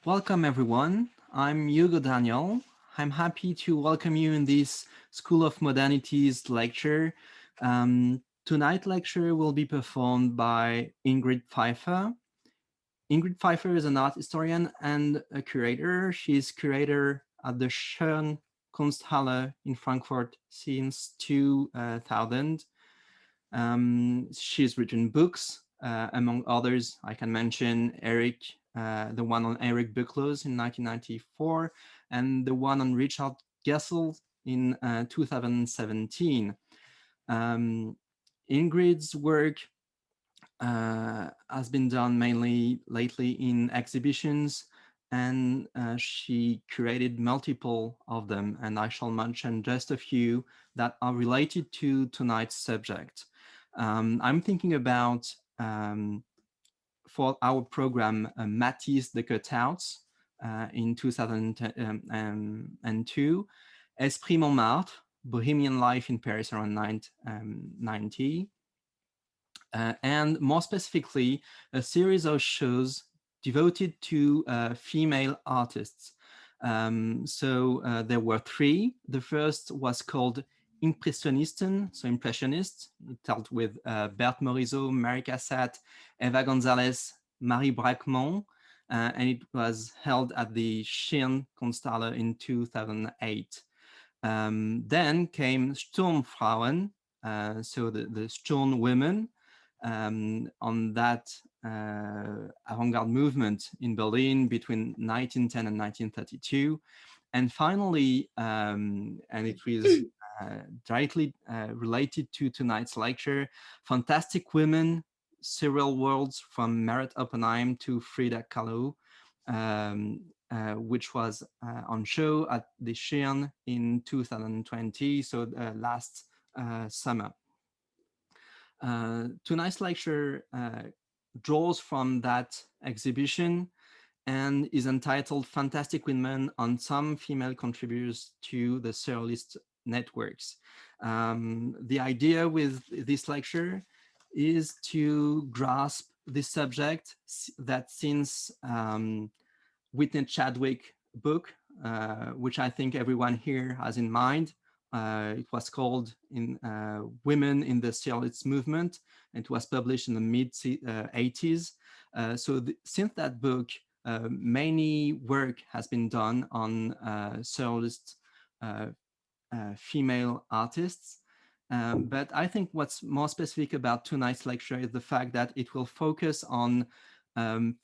Welcome everyone. I'm Hugo Daniel. I'm happy to welcome you in this School of Modernities lecture. Tonight's lecture will be performed by Ingrid Pfeiffer. Ingrid Pfeiffer is an art historian and a curator. She's curator at the Schön Kunsthalle in Frankfurt since 2000. She's written books, among others. I can mention the one on Eric Buchloz in 1994, and the one on Richard Gessel in 2017. Ingrid's work has been done mainly lately in exhibitions, and she curated multiple of them, and I shall mention just a few that are related to tonight's subject. I'm thinking about, for our program, Matisse the Cutouts in 2002, Esprit Montmartre, Bohemian Life in Paris around 1990, and more specifically, a series of shows devoted to female artists. There were three. The first was called Impressionisten, so impressionists. It dealt with Berthe Morisot, Mary Cassatt, Eva Gonzalez, Marie Bracquemont, and it was held at the Schön Kunsthalle in 2008. Then came Sturmfrauen, so the Sturm women, on that avant-garde movement in Berlin between 1910 and 1932. And finally, and it was directly related to tonight's lecture, Fantastic Women, Surreal Worlds from Meret Oppenheim to Frida Kahlo, which was on show at the Schön in 2020, so last summer. Tonight's lecture draws from that exhibition and is entitled Fantastic Women on Some Female Contributors to the Surrealist Networks. The idea with this lecture is to grasp this subject that since Whitney Chadwick book, which I think everyone here has in mind. It was called Women in the Surrealist Movement. It was published in the mid-80s. Since that book, many work has been done on surrealist female artists. But I think what's more specific about tonight's lecture is the fact that it will focus on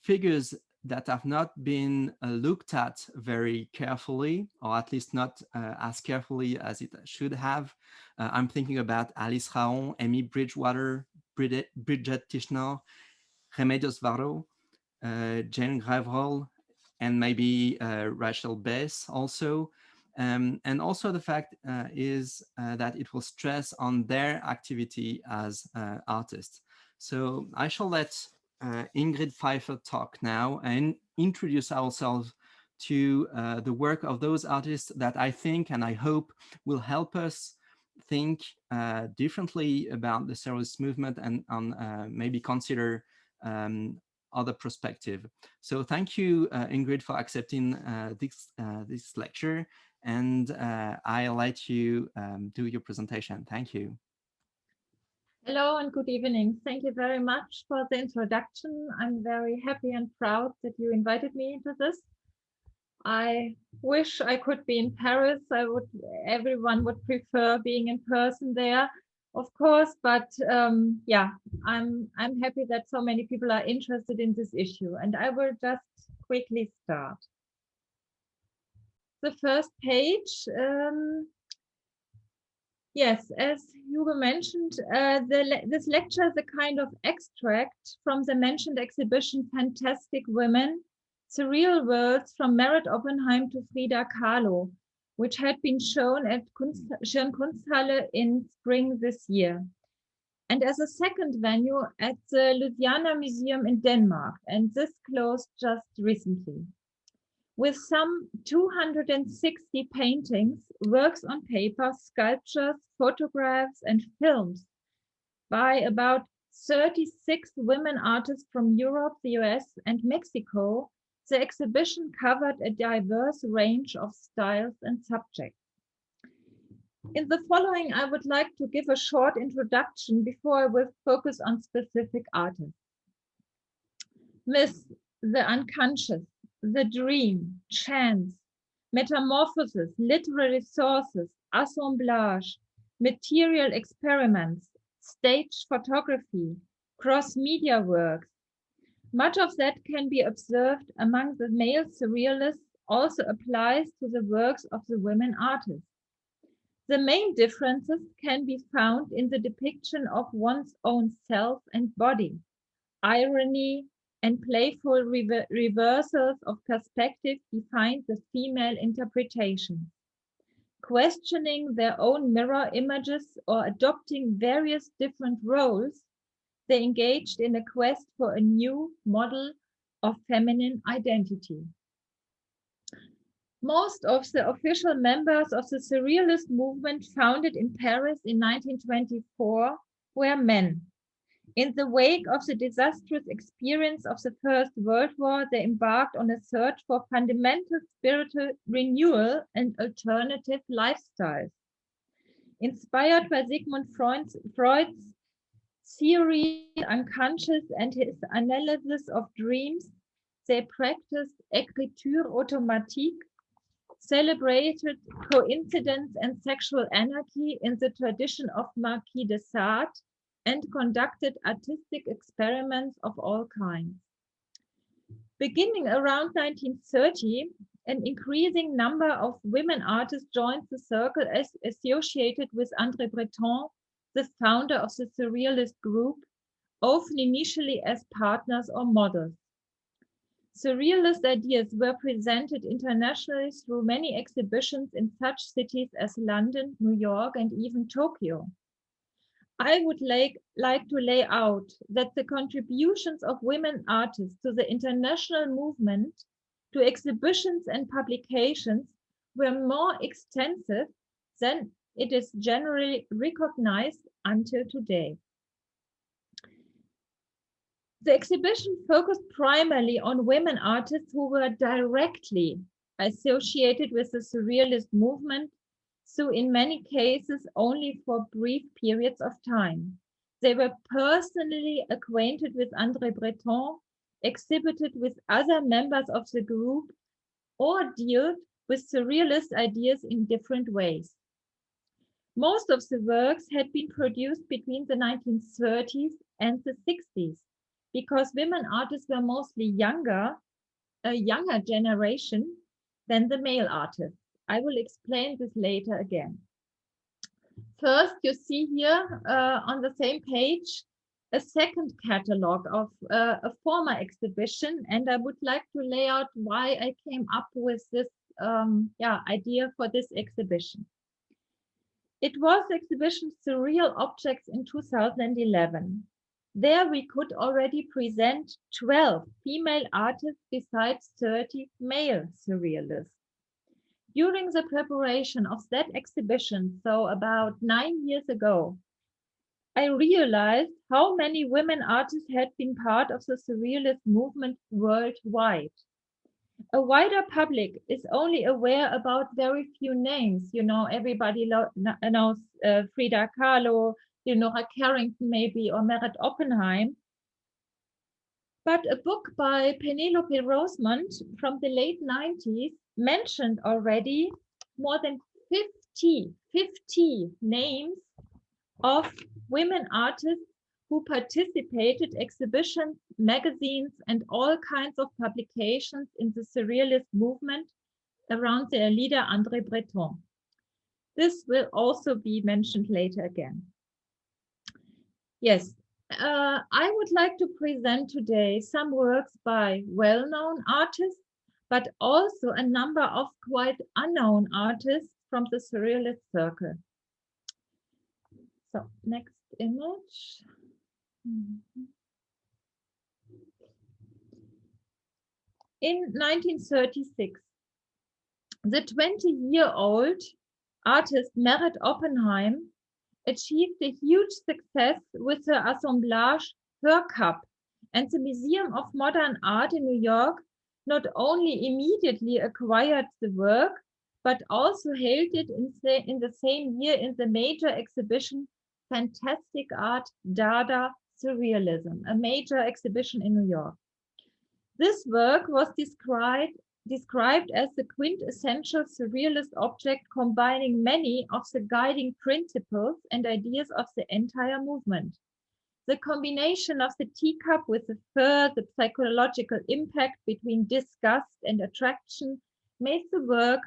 figures that have not been looked at very carefully, or at least not as carefully as it should have. I'm thinking about Alice Rahon, Emmy Bridgewater, Bridget Tichenor, Remedios Varo, Jane Graverol, and maybe Rachel Bess also. And also the fact is that it will stress on their activity as artists. So I shall let Ingrid Pfeiffer talk now and introduce ourselves to the work of those artists that I think and I hope will help us think differently about the surrealist movement and maybe consider other perspective. So thank you, Ingrid, for accepting this lecture, and I'll let you do your presentation. Thank you. Hello and good evening. Thank you very much for the introduction. I'm very happy and proud that you invited me into this. I wish I could be in Paris. Everyone would prefer being in person there, of course, but yeah, I'm happy that so many people are interested in this issue, and I will just quickly start. The first page. Yes, as Hugo mentioned, this lecture is a kind of extract from the mentioned exhibition Fantastic Women, Surreal Worlds from Meret Oppenheim to Frida Kahlo, which had been shown at Schön Kunsthalle in spring this year. And as a second venue at the Louisiana Museum in Denmark, and this closed just recently. With some 260 paintings, works on paper, sculptures, photographs, and films by about 36 women artists from Europe, the US, and Mexico, The exhibition covered a diverse range of styles and subjects. In the following, I would like to give a short introduction before I will focus on specific artists. Myth, the unconscious, the dream, chance, metamorphosis, literary sources, assemblage, material experiments, stage photography, cross-media works. Much of that can be observed among the male surrealists also applies to the works of the women artists. The main differences can be found in the depiction of one's own self and body, irony, and playful reversals of perspective define the female interpretation. Questioning their own mirror images or adopting various different roles, they engaged in a quest for a new model of feminine identity. Most of the official members of the Surrealist movement founded in Paris in 1924 were men. In the wake of the disastrous experience of the First World War, they embarked on a search for fundamental spiritual renewal and alternative lifestyles. Inspired by Sigmund Freud's theory of unconscious and his analysis of dreams, they practiced écriture automatique, celebrated coincidence and sexual anarchy in the tradition of Marquis de Sade, and conducted artistic experiments of all kinds. Beginning around 1930, an increasing number of women artists joined the circle as associated with André Breton, the founder of the Surrealist group, often initially as partners or models. Surrealist ideas were presented internationally through many exhibitions in such cities as London, New York, and even Tokyo. I would like to lay out that the contributions of women artists to the international movement, to exhibitions and publications, were more extensive than it is generally recognized until today. The exhibition focused primarily on women artists who were directly associated with the Surrealist movement, so in many cases only for brief periods of time. They were personally acquainted with André Breton, exhibited with other members of the group, or dealt with Surrealist ideas in different ways. Most of the works had been produced between the 1930s and the 60s, because women artists were mostly a younger generation than the male artists. I will explain this later again. First, you see here on the same page, a second catalog of a former exhibition, and I would like to lay out why I came up with this idea for this exhibition. It was the exhibition Surreal Objects in 2011. There we could already present 12 female artists besides 30 male surrealists. During the preparation of that exhibition, so about 9 years ago, I realized how many women artists had been part of the Surrealist movement worldwide. A wider public is only aware about very few names. You know, everybody knows Frida Kahlo, Leonora Carrington maybe, or Meret Oppenheim. But a book by Penelope Rosemont from the late 90s mentioned already more than 50 names of women artists who participated exhibitions, magazines, and all kinds of publications in the Surrealist movement around their leader, André Breton. This will also be mentioned later again. Yes, I would like to present today some works by well-known artists, but also a number of quite unknown artists from the Surrealist circle. So, next image. In 1936, the 20-year-old artist Meret Oppenheim achieved a huge success with her assemblage Her Cup, and the Museum of Modern Art in New York not only immediately acquired the work, but also held it in the same year in the major exhibition Fantastic Art, Dada, Surrealism, a major exhibition in New York. This work was described as the quintessential surrealist object, combining many of the guiding principles and ideas of the entire movement. The combination of the teacup with the fur, the psychological impact between disgust and attraction, made the work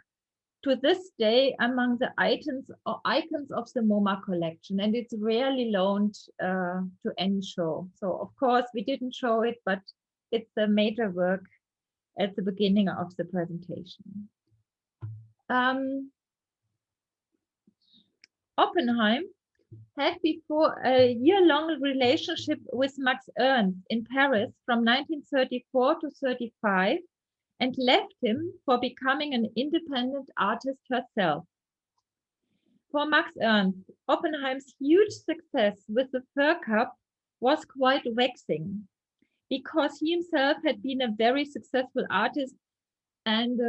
to this day among the icons of the MoMA collection, and it's rarely loaned to any show. So of course we didn't show it, but it's a major work at the beginning of the presentation. Oppenheim had before a year-long relationship with Max Ernst in Paris from 1934 to 35 and left him for becoming an independent artist herself. For Max Ernst, Oppenheim's huge success with the fur cup was quite vexing, because he himself had been a very successful artist and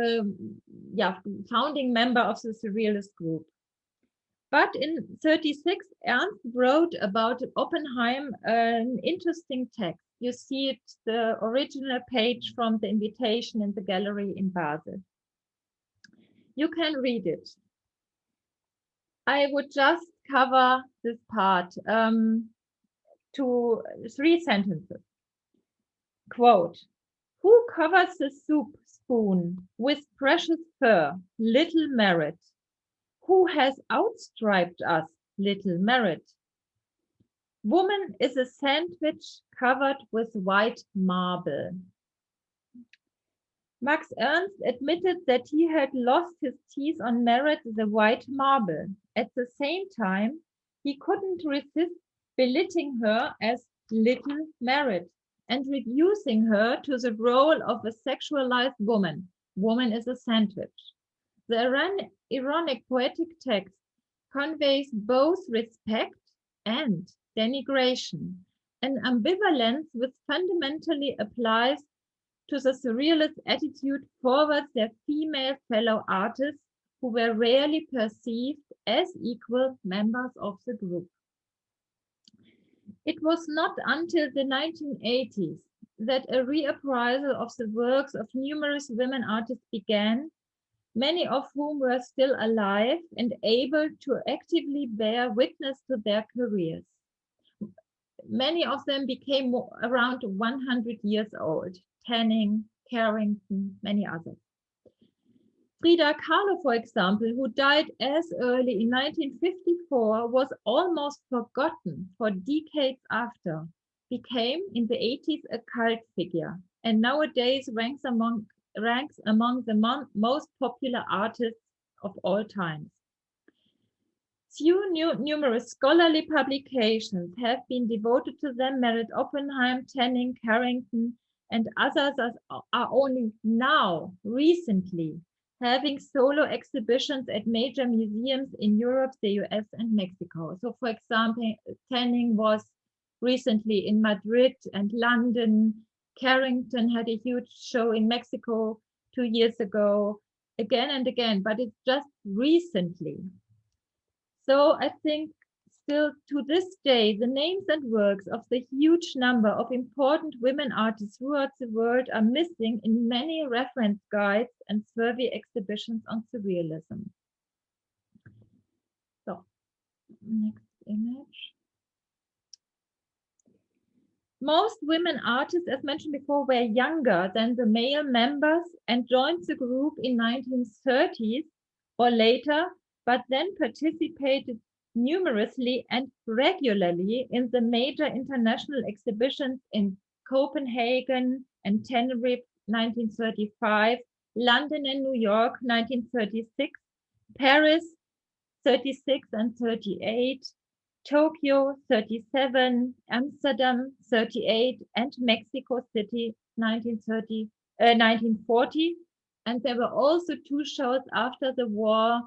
founding member of the Surrealist group. But in 1936, Ernst wrote about Oppenheim an interesting text. You see it, the original page from the invitation in the gallery in Basel. You can read it. I would just cover this part to 3 sentences. Quote, "Who covers the soup spoon with precious fur, little Meret? Who has outstriped us, little Meret? Woman is a sandwich covered with white marble." Max Ernst admitted that he had lost his teeth on Meret the white marble. At the same time, he couldn't resist belittling her as little Meret and reducing her to the role of a sexualized woman. Woman is a sandwich. The ironic poetic text conveys both respect and denigration, an ambivalence which fundamentally applies to the surrealist attitude towards their female fellow artists who were rarely perceived as equal members of the group. It was not until the 1980s that a reappraisal of the works of numerous women artists began, many of whom were still alive and able to actively bear witness to their careers. Many of them became around 100 years old. Tanning, Carrington, many others. Frida Kahlo, for example, who died as early in 1954, was almost forgotten for decades after, became in the 80s a cult figure, and nowadays ranks among the most popular artists of all times. Numerous scholarly publications have been devoted to them. Meret Oppenheim, Tanning, Carrington, and others are only now, recently, having solo exhibitions at major museums in Europe, the US, and Mexico. So, for example, Tanning was recently in Madrid and London. Carrington had a huge show in Mexico 2 years ago, again and again, but it's just recently. So I think still to this day, the names and works of the huge number of important women artists throughout the world are missing in many reference guides and survey exhibitions on surrealism. So, next image. Most women artists, as mentioned before, were younger than the male members and joined the group in 1930s or later, but then participated numerously and regularly in the major international exhibitions in Copenhagen and Tenerife 1935, London and New York 1936, Paris 36 and 38, Tokyo 37, Amsterdam 38, and Mexico City 1940. And there were also 2 shows after the war.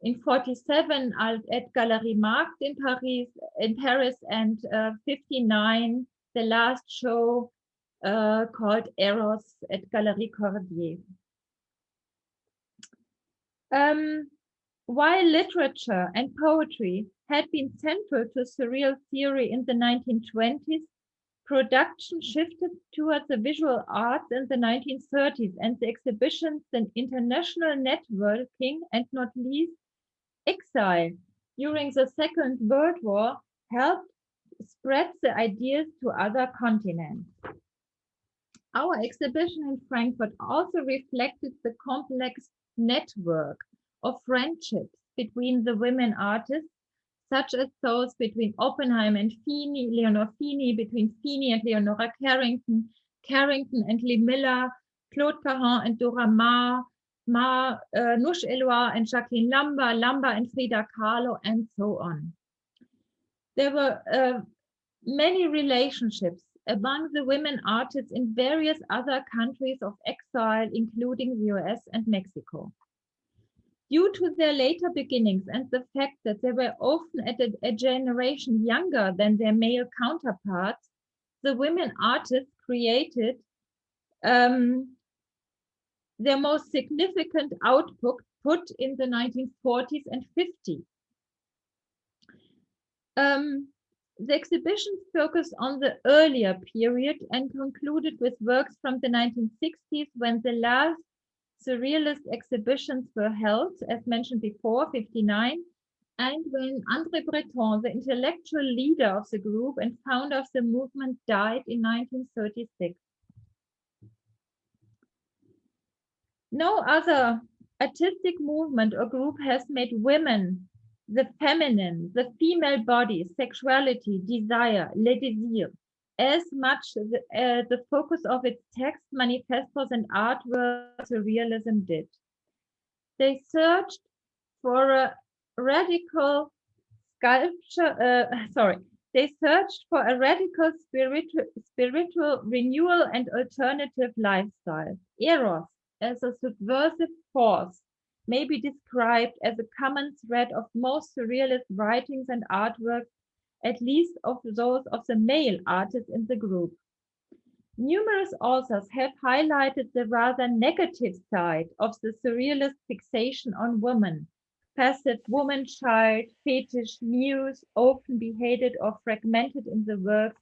In 47 at Galerie Markt in Paris, and 59, the last show called Eros at Galerie Cordier. While literature and poetry had been central to surreal theory in the 1920s, production shifted towards the visual arts in the 1930s, and the exhibitions and international networking, and not least exile during the Second World War, helped spread the ideas to other continents. Our exhibition in Frankfurt also reflected the complex network of friendships between the women artists, such as those between Oppenheim and Feeney, Leonor Feeney, between Feeney and Leonora Carrington, Carrington and Lee Miller, Claude Cahun and Dora Maar, Nush Eloy and Jacqueline Lamba, Lamba and Frida Kahlo, and so on. There were many relationships among the women artists in various other countries of exile, including the US and Mexico. Due to their later beginnings and the fact that they were often at a generation younger than their male counterparts, the women artists created their most significant output in the 1940s and 50s. The exhibition focused on the earlier period and concluded with works from the 1960s, when the last surrealist exhibitions were held, as mentioned before, 59, and when André Breton, the intellectual leader of the group and founder of the movement, died in 1936. No other artistic movement or group has made women, the feminine, the female body, sexuality, desire, le désir, as much the focus of its text, manifestos, and artwork surrealism did. They searched for a radical spiritual renewal and alternative lifestyle. Eros, as a subversive force, may be described as a common thread of most surrealist writings and artworks, at least of those of the male artists in the group. Numerous authors have highlighted the rather negative side of the surrealist fixation on woman: passive woman-child, fetish, muse, often beheaded or fragmented in the works,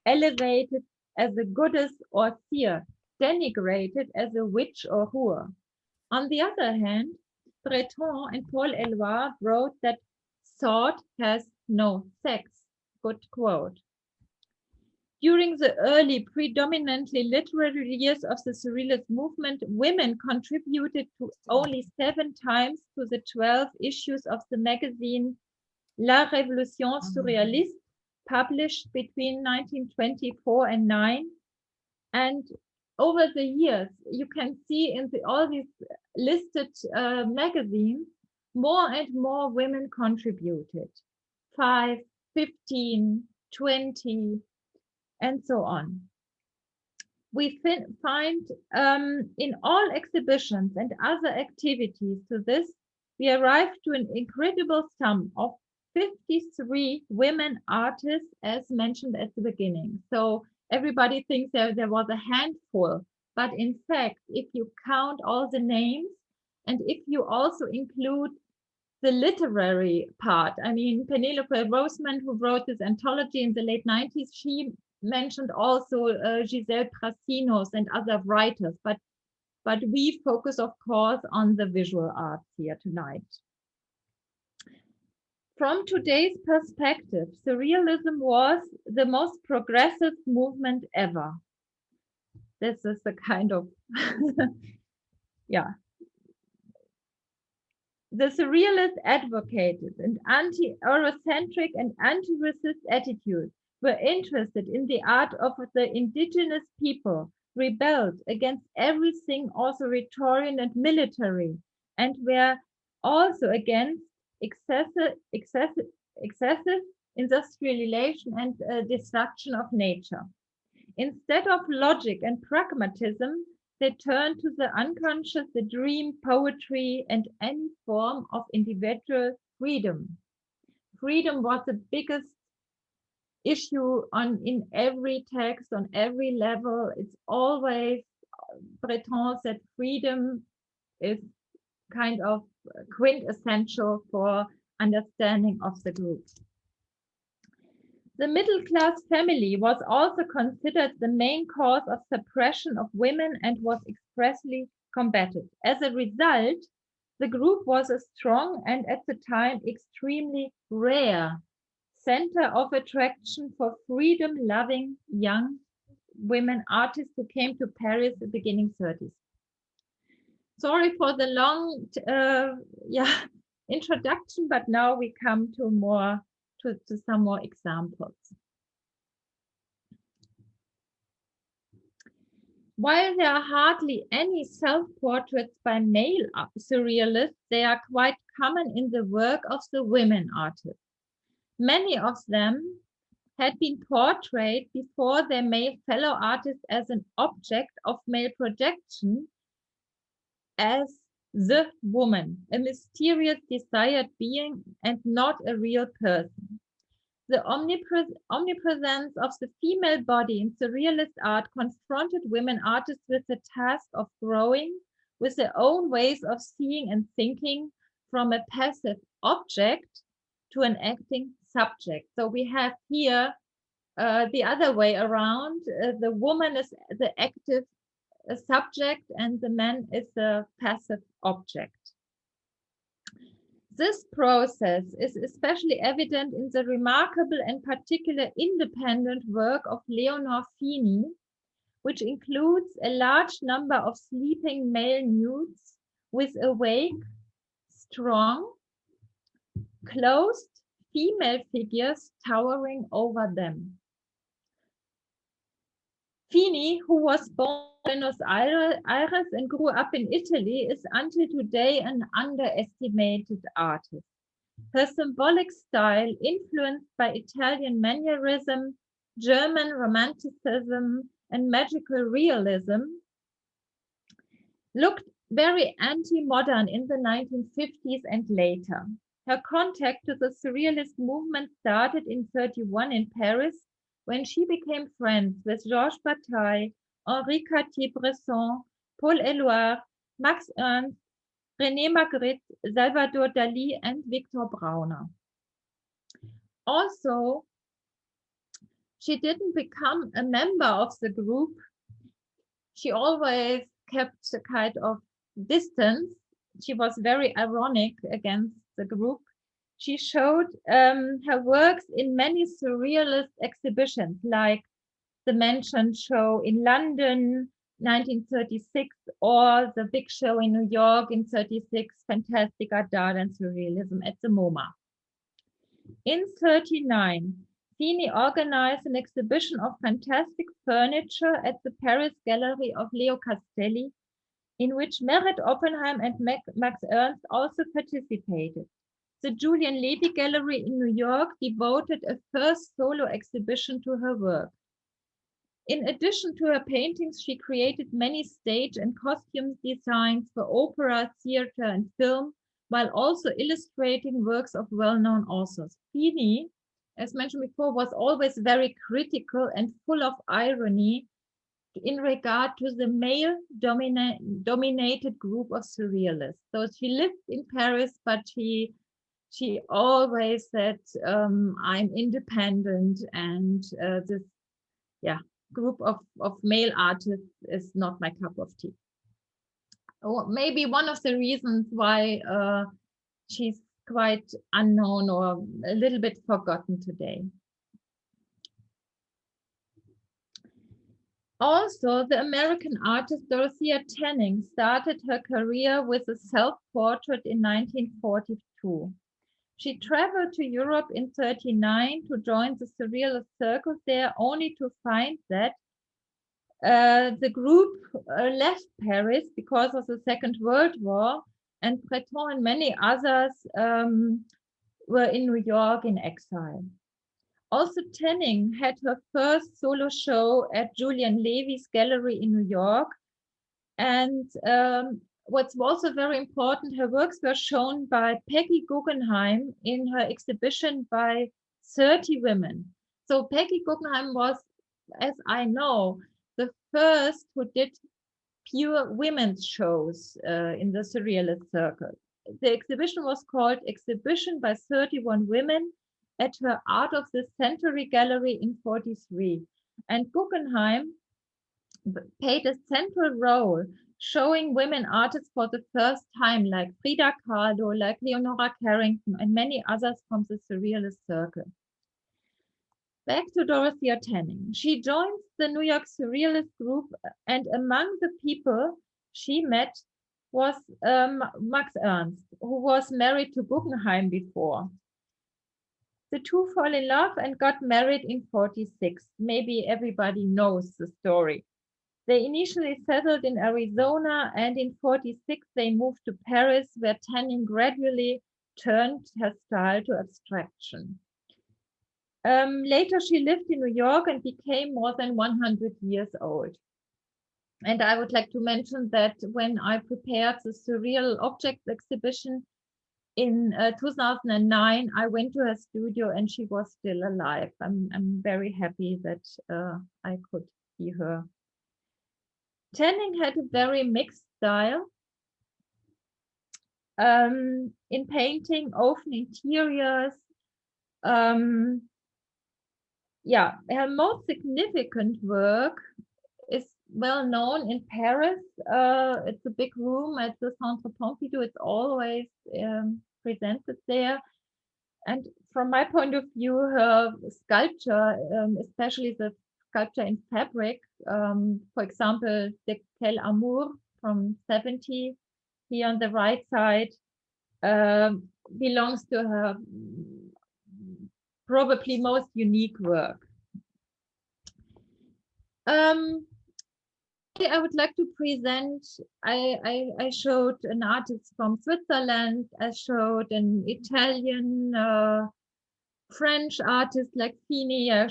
elevated as a goddess or seer, denigrated as a witch or whore. On the other hand, Breton and Paul Eloy wrote that thought has no sex. Good quote. During the early, predominantly literary years of the Surrealist movement, women contributed to only 7 times to the 12 issues of the magazine La Révolution Surréaliste, published between 1924 and 9. And over the years, you can see in all these listed magazines, more and more women contributed. 5, 15, 20, and so on. We find in all exhibitions and other activities to this, we arrive to an incredible sum of 53 women artists, as mentioned at the beginning. So everybody thinks there was a handful, but in fact, if you count all the names, and if you also include the literary part, I mean, Penelope Rosemond, who wrote this anthology in the late 90s, she mentioned also Giselle Prassinos and other writers, but we focus, of course, on the visual arts here tonight. From today's perspective, Surrealism was the most progressive movement ever. This is the kind of, yeah. The Surrealists advocated an anti-Eurocentric and anti-racist attitude, were interested in the art of the indigenous people, rebelled against everything authoritarian and military, and were also against excessive industrialization and destruction of nature. Instead of logic and pragmatism, they turned to the unconscious, the dream, poetry, and any form of individual freedom. Freedom was the biggest issue in every text, on every level. It's always, Breton said, freedom is kind of quintessential for understanding of the group. The middle-class family was also considered the main cause of suppression of women and was expressly combated. As a result, the group was a strong and at the time extremely rare center of attraction for freedom-loving young women artists who came to Paris in the beginning 30s. Sorry for the long introduction, but now we come to some more examples. While there are hardly any self-portraits by male surrealists, they are quite common in the work of the women artists. Many of them had been portrayed before their male fellow artists as an object of male projection, as the woman, a mysterious desired being and not a real person. The omnipresence of the female body in surrealist art confronted women artists with the task of growing with their own ways of seeing and thinking from a passive object to an acting subject. So we have here the other way around. The woman is the active subject and the man is the passive object. This process is especially evident in the remarkable and particular independent work of Leonor Fini, which includes a large number of sleeping male nudes with awake, strong, closed female figures towering over them. Fini, who was born in Buenos Aires and grew up in Italy, is until today an underestimated artist. Her symbolic style, influenced by Italian mannerism, German romanticism, and magical realism, looked very anti-modern in the 1950s and later. Her contact to the surrealist movement started in 1931 in Paris, when she became friends with Georges Bataille, Henri Cartier-Bresson, Paul Éluard, Max Ernst, René Magritte, Salvador Dalí, and Victor Brauner. Also, she didn't become a member of the group. She always kept a kind of distance. She was very ironic against the group. She showed her works in many surrealist exhibitions, like the mentioned show in London, 1936, or the big show in New York in 1936, Fantastic Art and Surrealism at the MoMA. In 1939, Fini organized an exhibition of fantastic furniture at the Paris Gallery of Leo Castelli, in which Meret Oppenheim and Max Ernst also participated. The Julian Levy Gallery in New York devoted a first solo exhibition to her work. In addition to her paintings, she created many stage and costume designs for opera, theater, and film, while also illustrating works of well-known authors. Fini, as mentioned before, was always very critical and full of irony in regard to the male-dominated group of surrealists. So she lived in Paris, but she always said, I'm independent, and this group of male artists is not my cup of tea. Or maybe one of the reasons why she's quite unknown or a little bit forgotten today. Also, the American artist Dorothea Tanning started her career with a self-portrait in 1942. She traveled to Europe in 1939 to join the surrealist circle there, only to find that the group left Paris because of the Second World War, and Breton and many others were in New York in exile. Also, Tanning had her first solo show at Julian Levy's gallery in New York. And what's also very important, her works were shown by Peggy Guggenheim in her exhibition by 30 women. So Peggy Guggenheim was, as I know, the first who did pure women's shows in the surrealist circle. The exhibition was called Exhibition by 31 Women at her Art of the Century Gallery in 43. And Guggenheim played a central role showing women artists for the first time, like Frida Kahlo, like Leonora Carrington, and many others from the surrealist circle. Back to Dorothea Tanning. She joins the New York Surrealist group, and among the people she met was Max Ernst, who was married to Guggenheim before. The two fall in love and got married in 46. Maybe everybody knows the story. They initially settled in Arizona, and in 46 they moved to Paris, where Tanning gradually turned her style to abstraction. Later, she lived in New York and became more than 100 years old. And I would like to mention that when I prepared the Surreal Objects exhibition in 2009, I went to her studio and she was still alive. I'm very happy that I could see her. Tanning had a very mixed style. In painting, open interiors. Yeah, her most significant work is well known in Paris. It's a big room at the Centre Pompidou. It's always presented there. And from my point of view, her sculpture, especially the sculpture in fabric, for example, the Quel Amour from 70, here on the right side, belongs to her probably most unique work. I would like to present, I showed an artist from Switzerland, I showed an Italian, French artist like Fini, I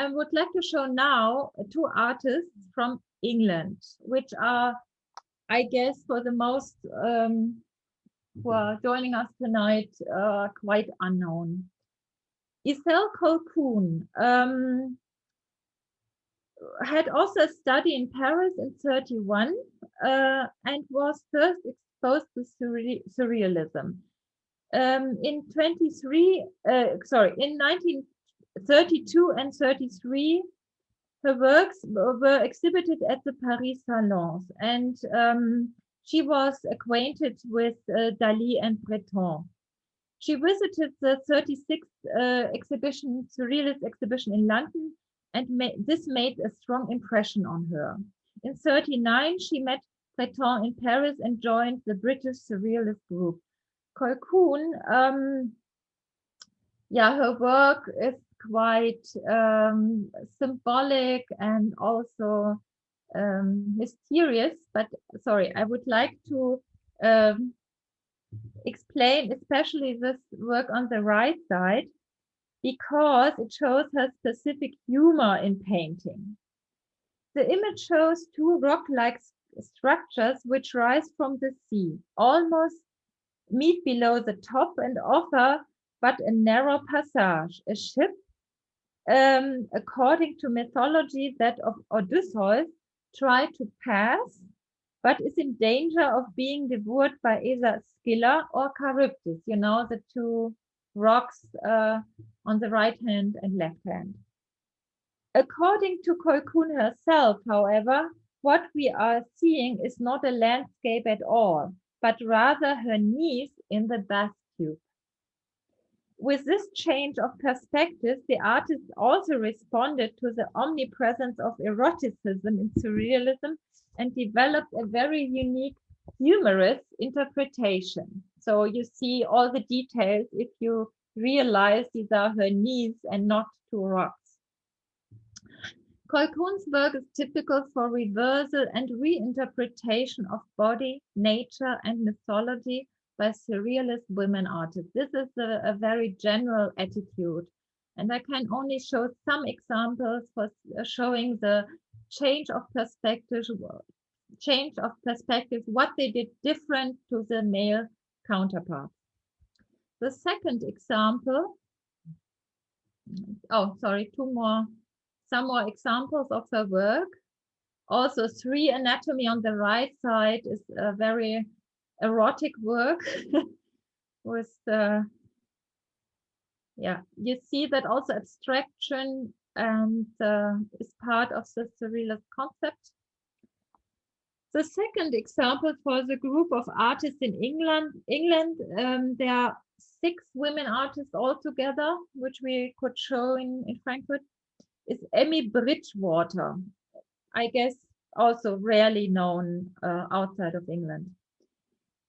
would like to show now two artists from England, which are, I guess, for the most who are joining us tonight, quite unknown. Isel Colquhoun had also a study in Paris in 31 and was first exposed to surrealism. In 1932 and 33, her works were exhibited at the Paris Salons, and she was acquainted with Dali and Breton. She visited the 36th exhibition, Surrealist exhibition in London, and this made a strong impression on her. In 39, she met Breton in Paris and joined the British Surrealist group. Colquhoun, her work is quite symbolic and also mysterious, but sorry, I would like to explain especially this work on the right side, because it shows her specific humor in painting. The image shows two rock-like structures which rise from the sea, almost meet below the top and offer but a narrow passage. A ship, according to mythology, that of Odysseus, tried to pass, but is in danger of being devoured by either Scylla or Charybdis, you know, the two rocks on the right hand and left hand. According to Colquhoun herself, however, what we are seeing is not a landscape at all, but rather her knees in the bath tube. With this change of perspective, the artist also responded to the omnipresence of eroticism in surrealism and developed a very unique humorous interpretation. So you see all the details if you realize these are her knees and not two rocks. Colquhoun's work is typical for reversal and reinterpretation of body, nature, and mythology by surrealist women artists. This is a very general attitude. And I can only show some examples for showing the change of perspective, what they did different to the male counterpart. The second example some more examples of her work. Also, 3 Anatomy on the right side is a very erotic work with the, you see that also abstraction and is part of the surrealist concept. The second example for the group of artists in England, there are 6 women artists altogether, which we could show in Frankfurt, is Emmy Bridgewater. I guess also rarely known outside of England.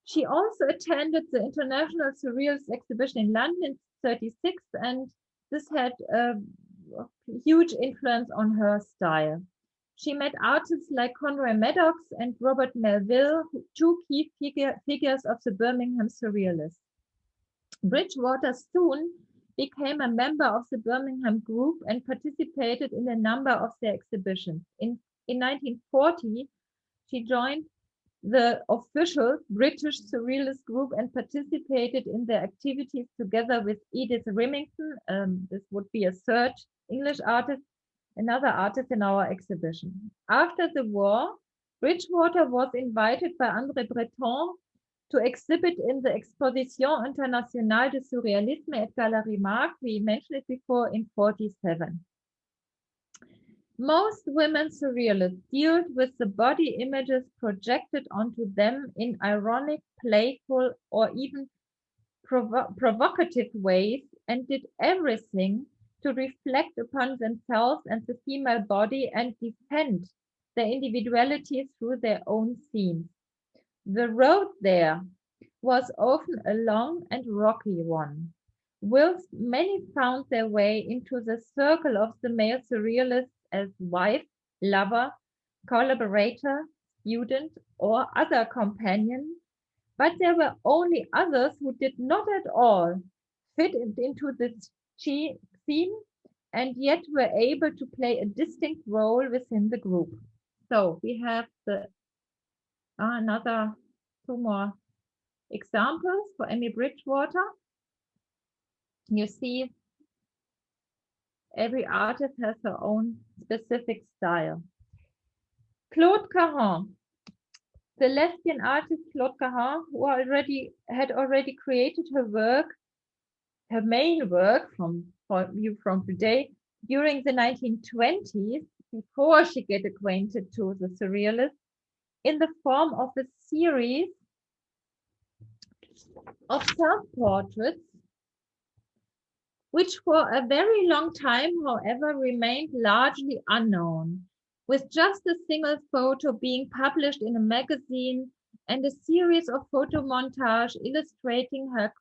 She also attended the International Surrealist Exhibition in London in 1936, and this had a huge influence on her style. She met artists like Conroy Maddox and Robert Melville, 2 key figures of the Birmingham Surrealists. Bridgewater soon became a member of the Birmingham group and participated in a number of their exhibitions. In 1940, she joined the official British Surrealist group and participated in their activities together with Edith Remington. This would be a third English artist, another artist in our exhibition. After the war, Bridgewater was invited by André Breton to exhibit in the Exposition Internationale de Surrealisme at Galerie Markt. We mentioned it before, in 1947. Most women surrealists deal with the body images projected onto them in ironic, playful, or even provocative ways, and did everything to reflect upon themselves and the female body and defend their individuality through their own themes. The road there was often a long and rocky one, whilst many found their way into the circle of the male surrealists as wife, lover, collaborator, student, or other companion, but there were only others who did not at all fit into the theme and yet were able to play a distinct role within the group. So we have the another 2 more examples for Emmy Bridgewater. You see, every artist has her own specific style. Claude Cahun, the lesbian artist Claude Cahun, who had already created her work, her main work for today, during the 1920s, before she get acquainted to the surrealists, in the form of a series of self-portraits, which for a very long time, however, remained largely unknown, with just a single photo being published in a magazine and a series of photo montage illustrating her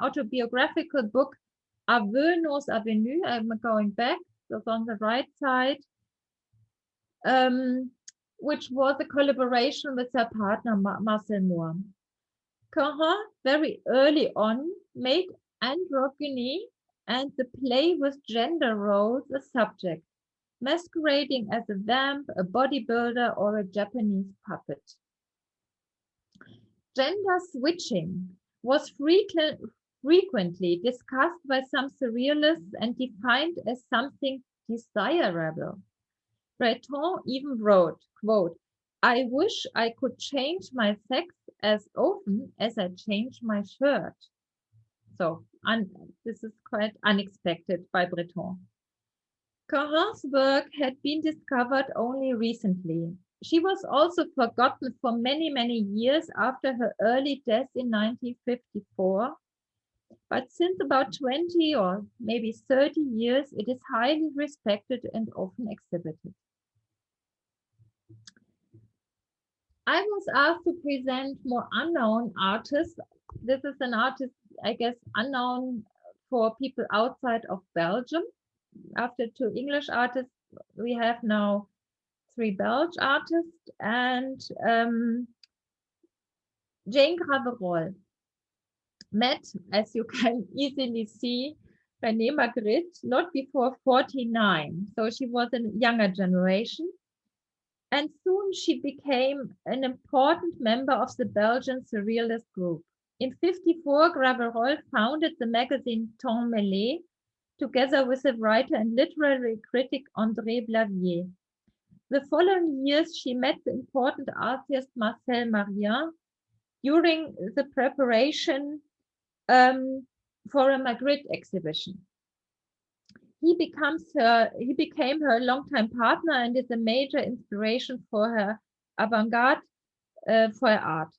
autobiographical book, Aveux nos Avenues. I'm going back, so on the right side, which was a collaboration with her partner, Marcel Moore. Cahun very early on made androgyny and the play with gender roles a subject, masquerading as a vamp, a bodybuilder, or a Japanese puppet. Gender switching was frequently discussed by some surrealists and defined as something desirable. Breton even wrote, quote, "I wish I could change my sex as often as I change my shirt." So this is quite unexpected by Breton. Cahun's work had been discovered only recently. She was also forgotten for many, many years after her early death in 1954. But since about 20 or maybe 30 years, it is highly respected and often exhibited. I was asked to present more unknown artists. This is an artist, I guess, unknown for people outside of Belgium. After 2 English artists, we have now 3 Belgian artists, and Jane Graverol met, as you can easily see, René Magritte not before 49. So she was a younger generation. And soon she became an important member of the Belgian Surrealist group. In 1954, Graverol founded the magazine Temps Mêlé, together with the writer and literary critic André Blavier. The following years, she met the important artist Marcel Marien during the preparation for a Magritte exhibition. He became her longtime partner and is a major inspiration for her avant-garde for her art.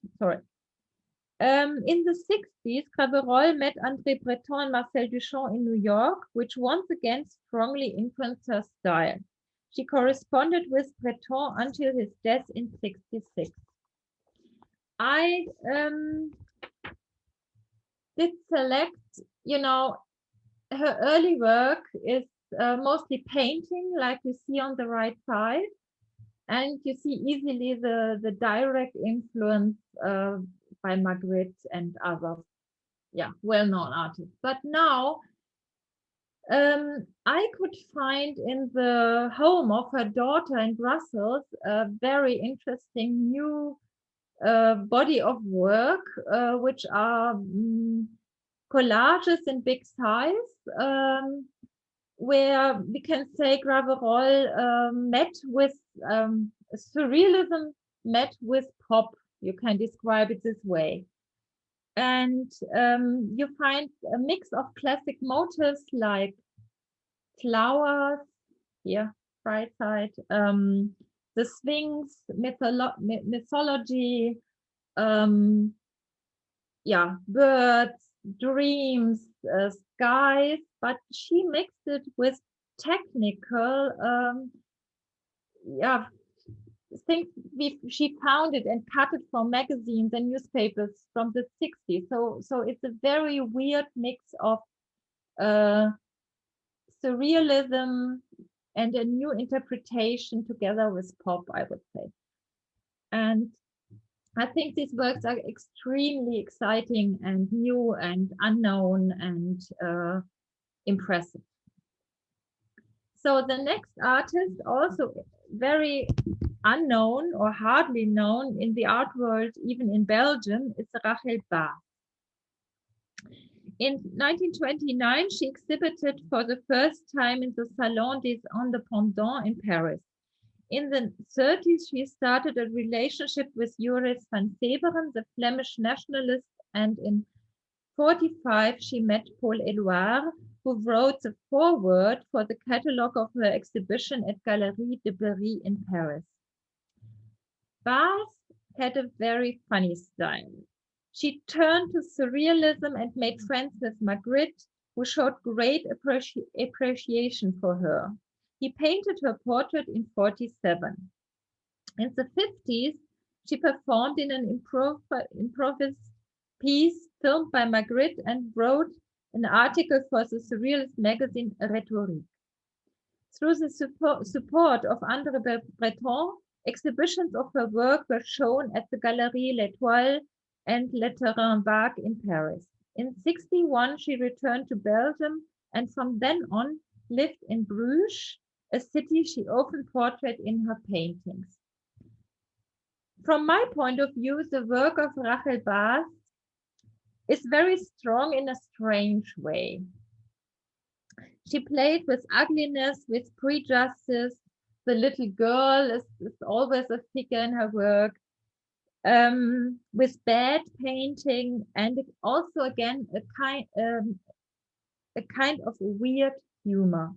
In the 1960s, Graverol met André Breton and Marcel Duchamp in New York, which once again strongly influenced her style. She corresponded with Breton until his death in 1966. I did select, her early work is mostly painting, like you see on the right side. And you see easily the direct influence by Magritte and other, well-known artists. But now I could find in the home of her daughter in Brussels a very interesting new body of work, which are collages in big size, where we can say Graverol met with surrealism, met with pop. You can describe it this way. And you find a mix of classic motifs like flowers, here, right side, the Sphinx, mythology, birds, dreams, skies, but she mixed it with technical things she found it and cut it from magazines and newspapers from the 60s. So it's a very weird mix of surrealism and a new interpretation together with pop, I would say. And I think these works are extremely exciting and new and unknown and impressive. So the next artist, also very unknown or hardly known in the art world, even in Belgium, is Rachel Bas. In 1929, she exhibited for the first time in the Salon des Indépendants in Paris. In the 1930s, she started a relationship with Joris van Severen, the Flemish nationalist, and in 1945, she met Paul Éluard, who wrote the foreword for the catalogue of her exhibition at Galerie de Berry in Paris. Bas had a very funny style. She turned to surrealism and made friends with Magritte, who showed great appreciation for her. He painted her portrait in 1947. In the 1950s, she performed in an improvised piece filmed by Magritte and wrote an article for the surrealist magazine Rhétorique. Through the support of André Breton, exhibitions of her work were shown at the Galerie L'Étoile and Le Terrain Vague in Paris. In 1961, she returned to Belgium and from then on lived in Bruges, a city she often portrayed in her paintings. From my point of view, the work of Rachel Bas is very strong in a strange way. She played with ugliness, with prejudice. The little girl is always a figure in her work, with bad painting, and also again a kind of weird humor.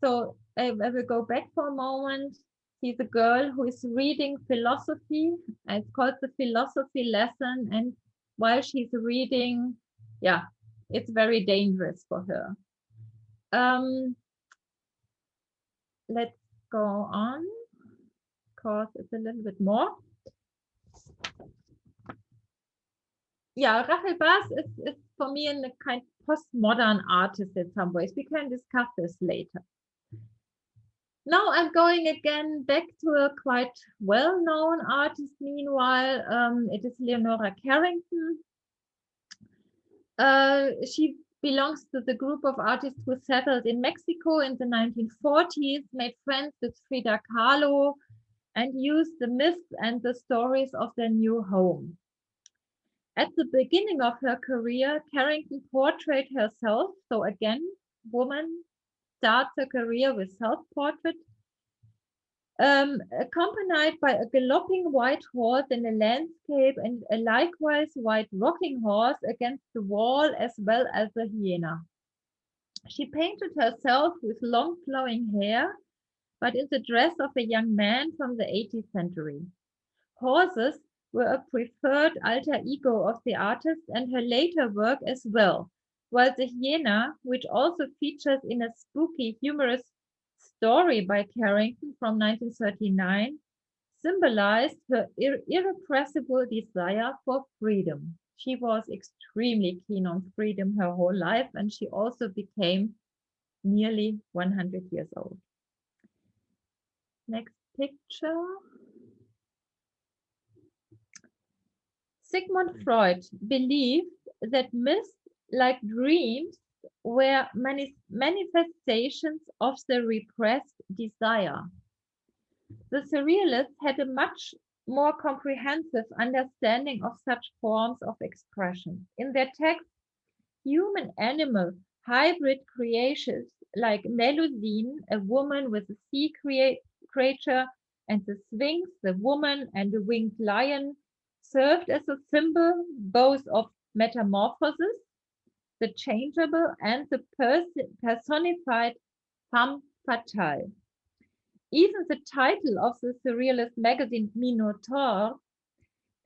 So I will go back for a moment. She's a girl who is reading philosophy. It's called the philosophy lesson, and while she's reading, it's very dangerous for her. Let's go on, because it's a little bit more. Rachel Bas is for me a kind of postmodern artist in some ways. We can discuss this later. Now I'm going again back to a quite well-known artist. Meanwhile, it is Leonora Carrington. She belongs to the group of artists who settled in Mexico in the 1940s, made friends with Frida Kahlo, and used the myths and the stories of their new home. At the beginning of her career, Carrington portrayed herself, so again, woman starts her career with self-portrait, accompanied by a galloping white horse in a landscape and a likewise white rocking horse against the wall, as well as a hyena. She painted herself with long flowing hair, but in the dress of a young man from the 18th century. Horses were a preferred alter ego of the artist and her later work as well, while the hyena, which also features in a spooky, humorous story by Carrington from 1939, symbolized her irrepressible desire for freedom. She was extremely keen on freedom her whole life, and she also became nearly 100 years old. Next picture. Sigmund Freud believed that myths, like dreams, were manifestations of the repressed desire. The Surrealists had a much more comprehensive understanding of such forms of expression. In their text, human-animal hybrid creations like Melusine, a woman with a sea creature, and the Sphinx, the woman and a winged lion, served as a symbol both of metamorphosis, the changeable, and the personified femme fatale. Even the title of the Surrealist magazine, Minotaur,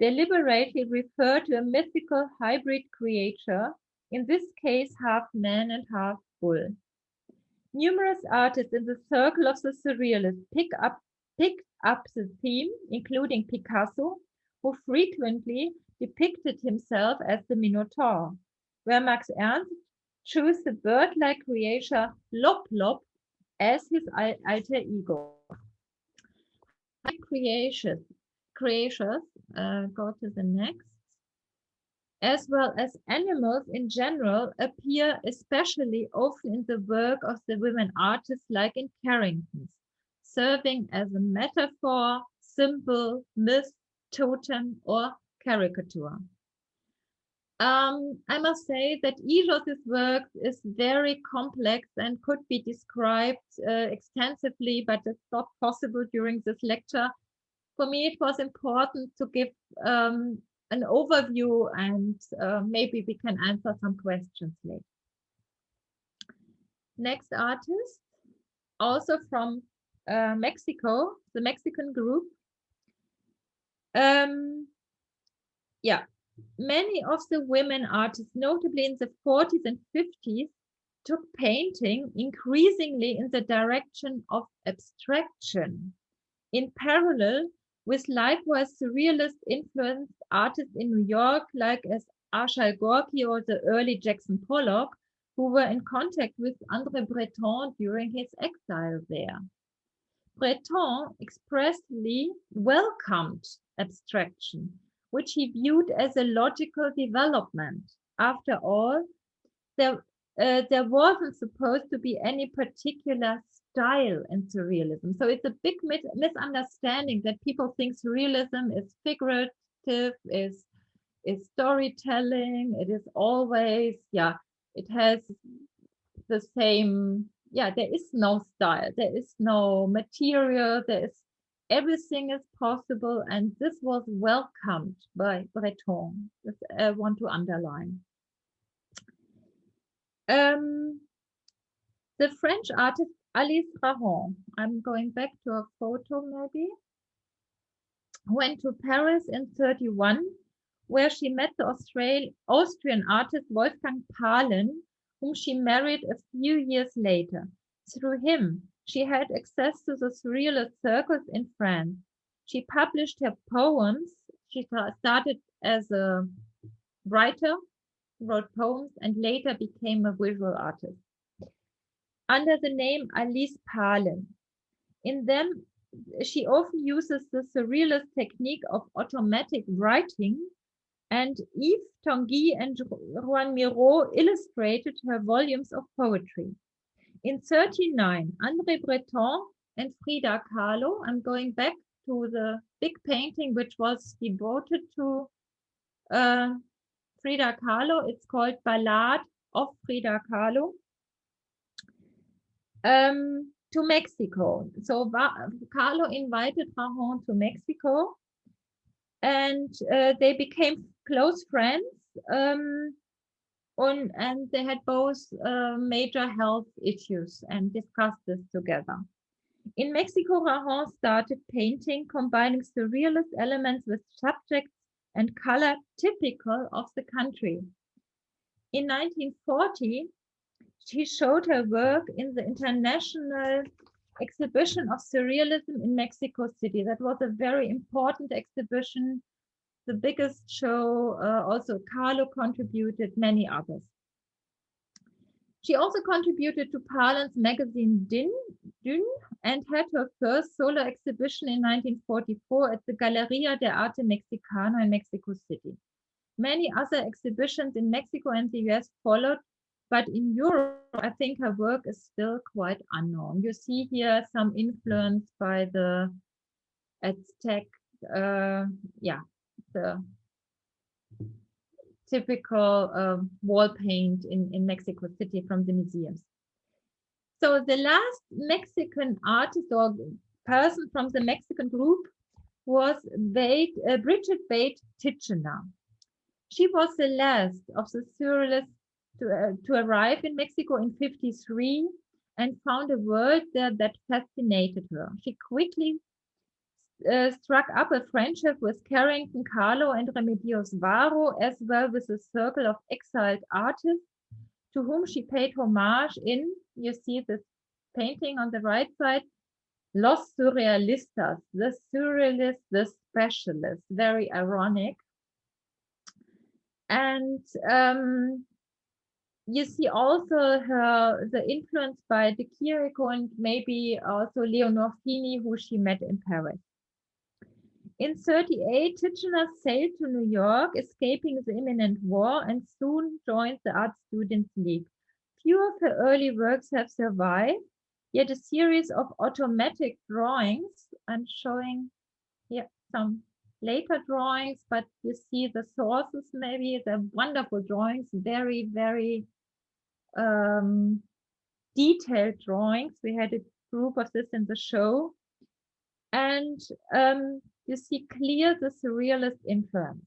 deliberately referred to a mythical hybrid creature, in this case half man and half bull. Numerous artists in the circle of the Surrealists picked up the theme, including Picasso, who frequently depicted himself as the Minotaur, where Max Ernst chose the bird-like creature Lop Lop as his alter ego. Creatures, go to the next, as well as animals in general, appear especially often in the work of the women artists like in Carrington's, serving as a metaphor, symbol, myth, totem, or caricature. I must say that each of these works is very complex and could be described extensively, but it's not possible during this lecture. For me, it was important to give an overview, and maybe we can answer some questions later. Next artist, also from Mexico, the Mexican group. Many of the women artists, notably in the 40s and 50s, took painting increasingly in the direction of abstraction, in parallel with likewise surrealist influenced artists in New York, like as Arshile Gorky or the early Jackson Pollock, who were in contact with André Breton during his exile there. Breton expressly welcomed abstraction, which he viewed as a logical development. After all, there wasn't supposed to be any particular style in surrealism. So it's a big misunderstanding that people think surrealism is figurative, is storytelling. It is always, it has the same, there is no style, there is no material, everything is possible, and this was welcomed by Breton. This I want to underline. The French artist Alice Rahon, I'm going back to a photo maybe, went to Paris in 1931, where she met the Austrian artist Wolfgang Pahlen, whom she married a few years later. Through him, she had access to the surrealist circles in France. She published her poems. She started as a writer, wrote poems, and later became a visual artist under the name Alice Pahlen. In them, she often uses the surrealist technique of automatic writing, and Yves Tanguy and Juan Miro illustrated her volumes of poetry. In 1939, André Breton and Frida Kahlo, I'm going back to the big painting which was devoted to Frida Kahlo. It's called Ballad of Frida Kahlo. To Mexico. So Kahlo invited Rahon to Mexico, and they became close friends. And they had both major health issues and discussed this together. In Mexico, Rahon started painting, combining surrealist elements with subjects and color typical of the country. In 1940, she showed her work in the International Exhibition of Surrealism in Mexico City. That was a very important exhibition, the biggest show. Also, Kahlo contributed, many others. She also contributed to Parlance magazine Dune and had her first solo exhibition in 1944 at the Galería de Arte Mexicano in Mexico City. Many other exhibitions in Mexico and the US followed, but in Europe, I think her work is still quite unknown. You see here some influence by the Aztec, the typical wall paint in Mexico City from the museums. So the last Mexican artist or person from the Mexican group was Bridget Tichenor. She was the last of the surrealists to arrive in Mexico in 1953 and found a world there that fascinated her. She quickly struck up a friendship with Carrington, Kahlo, and Remedios Varo, as well with a circle of exiled artists to whom she paid homage in, you see this painting on the right side, Los Surrealistas, the surrealists, the specialists, very ironic. And you see also the influence by De Chirico and maybe also Leonora Fini, who she met in Paris. In 1938, Tichenor sailed to New York, escaping the imminent war, and soon joined the Art Students League. Few of her early works have survived, yet a series of automatic drawings. I'm showing here some later drawings, but you see the sources, maybe the wonderful drawings, very, very detailed drawings. We had a group of this in the show. And you see clear the surrealist influence.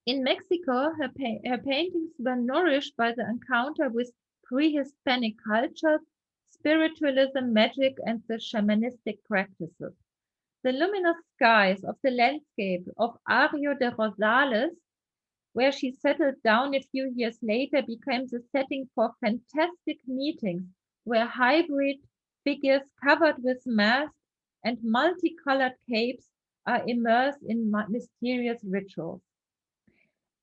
In Mexico, her paintings were nourished by the encounter with pre-Hispanic cultures, spiritualism, magic, and the shamanistic practices. The luminous skies of the landscape of Arroyo de Rosales, where she settled down a few years later, became the setting for fantastic meetings where hybrid figures covered with masks and multicolored capes are immersed in mysterious rituals.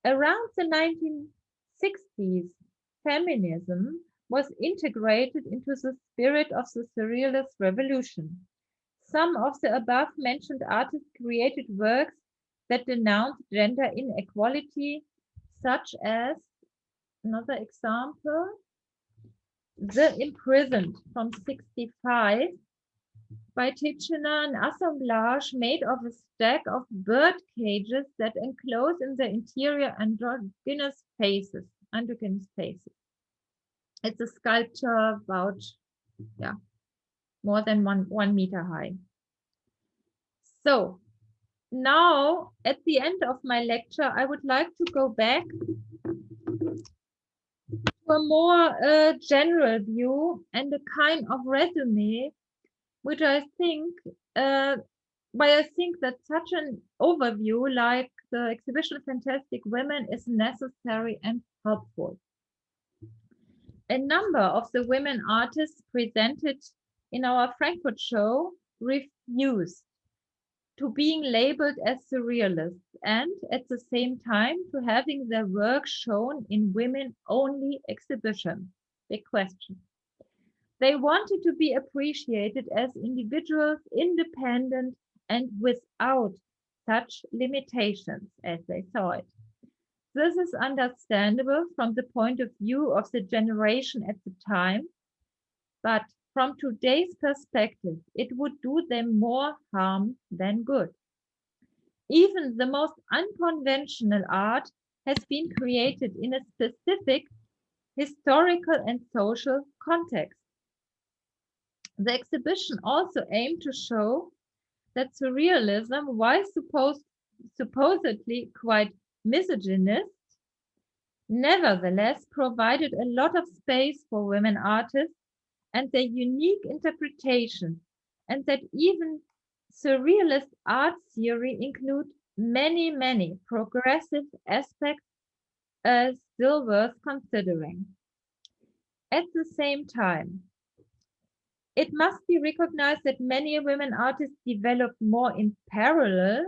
Around the 1960s, feminism was integrated into the spirit of the Surrealist revolution. Some of the above-mentioned artists created works that denounced gender inequality, such as, another example, The Imprisoned from 1965, by Tichenor, an assemblage made of a stack of bird cages that enclose in the interior androgynous faces. It's a sculpture about, more than one meter high. So now at the end of my lecture, I would like to go back to a more general view and a kind of resume, which I think, why I think that such an overview like the exhibition Fantastic Women is necessary and helpful. A number of the women artists presented in our Frankfurt show refused to being labeled as surrealists and at the same time to having their work shown in women-only exhibitions. Big question. They wanted to be appreciated as individuals, independent and without such limitations as they saw it. This is understandable from the point of view of the generation at the time, but from today's perspective, it would do them more harm than good. Even the most unconventional art has been created in a specific historical and social context. The exhibition also aimed to show that surrealism, while supposedly quite misogynist, nevertheless provided a lot of space for women artists and their unique interpretations, and that even surrealist art theory include many progressive aspects still worth considering. At the same time, it must be recognized that many women artists developed more in parallel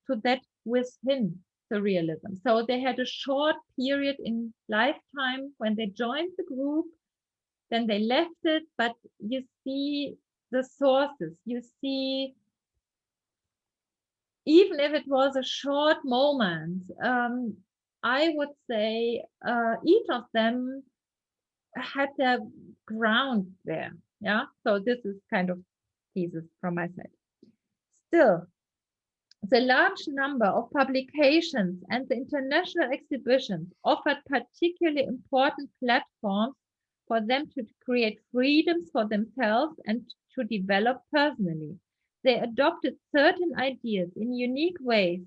to that within surrealism. So they had a short period in lifetime when they joined the group, then they left it, but you see the sources, you see, even if it was a short moment, I would say each of them had their ground there. Yeah, so this is kind of thesis from my side. Still, the large number of publications and the international exhibitions offered particularly important platforms for them to create freedoms for themselves and to develop personally. They adopted certain ideas in unique ways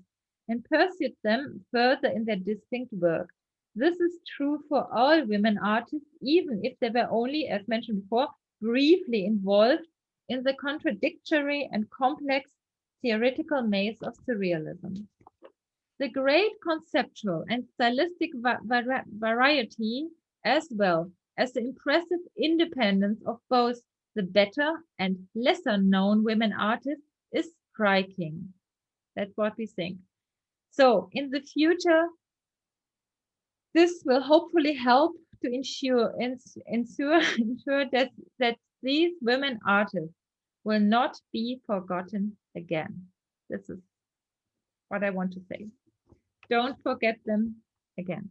and pursued them further in their distinct work. This is true for all women artists, even if they were only, as mentioned before, briefly involved in the contradictory and complex theoretical maze of surrealism. The great conceptual and stylistic variety, as well as the impressive independence of both the better and lesser known women artists, is striking. That's what we think. So in the future, this will hopefully help to ensure that these women artists will not be forgotten again. This is what I want to say. Don't forget them again.